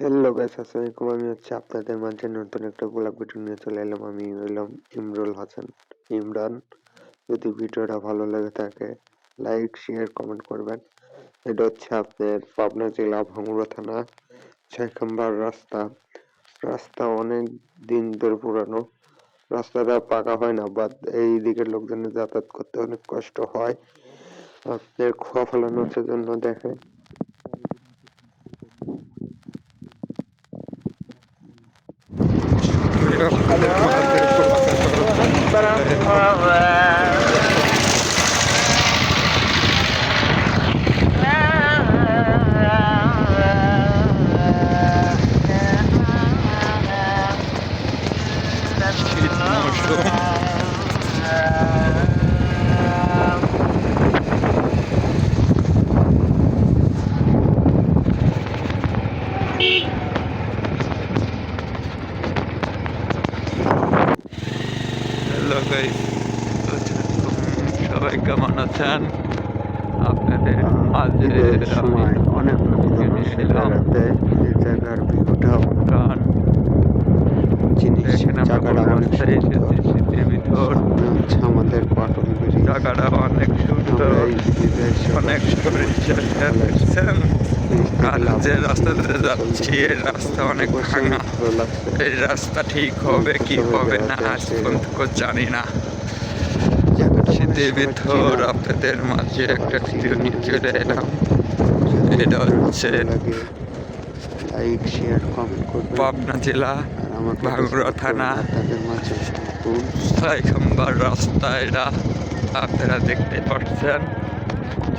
Hello guys, আসসালামু আলাইকুম। আমি আপনাদের মাঝে নতুন একটা ব্লগ ভিডিও নিয়ে চলে এলাম। আমি হইলাম ইমরুল হাসান ইমরান। যদি ভিডিওটা ভালো লেগে থাকে লাইক শেয়ার কমেন্ট করবেন। এটা হচ্ছে আপনার পাবনা জেলা ভাঙ্গুড়া থানা 6 নম্বর রাস্তা। রাস্তা অনেক দিন ধরে পুরানো, রাস্তাটা পাকা হয় না, বাট এই দিকের লোকজনের যাতায়াত করতে অনেক কষ্ট হয়। আপনার খোয়া ফেলানোর জন্য দেখে শীত মৌসুম। হ্যালো গাইস, সবাই কেমন আছেন? আপনাদের মাঝে ঈদের সময় অনেক লোকজন আসে এলাম। বেড়াতে। এই জায়গার ভিউটাও কারণ জিনিস এখানে আমরা জায়গাটা কোন অনেক রাস্তায় সুন্দর। এসেছি শীতের ভিতর। সামনে হচ্ছে আমাদের পাটন ব্রিজ। জায়গাটা অনেক সুন্দর, আমরা এই ব্রিজে এসে অনেক পরিচর্যা করছেন। ব্রিজ থেকে আর লাভ যে রাস্তাতে সুন্দর যাচ্ছি এই রাস্তা অনেক ভাঙা। ভালো লাগছে। এই রাস্তা ঠিক হবে কি সবাই হবে না বেড়াতে আজ আসে। পর্যন্ত জানি না। জায়গাটা মানে শীতের সবার ভিতর চেনা, আপনাদের মাঝে সবাই একটা ভিডিও চিনে নিয়ে এই চলে এলাম। জায়গাটা। যদি এটা ভিডিওটা হচ্ছে ভালো লাগে লাইক শেয়ার কমেন্ট করবেন। পাবনা জেলা আর আমাকে একটু ভাঙ্গুড়া সাপোর্ট করবেন। থানা আপনাদের মাঝে নতুন 6 নম্বর রাস্তা। এটা আপনারা দেখতে পাচ্ছেন।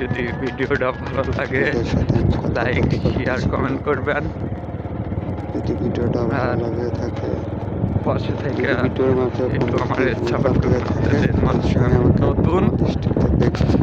যদি ভিডিওটা ভালো লাগে আপনাদের সাথে আমি কথা লাইক বলতে শেয়ার পারতেছি না। কমেন্ট করবেন। যদি ভিডিওটা ভালো আর লাগে থাকে, পাশে থেকে যদি ভিডিওর মাঝে একটু কোনো আমার ভুল সাপোর্ট ত্রুটি করবেন। থাকে আপনাদের মাঝে অবশ্যই আমি আমাকে নতুন। ক্ষমা দৃষ্টিতে দেখবেন।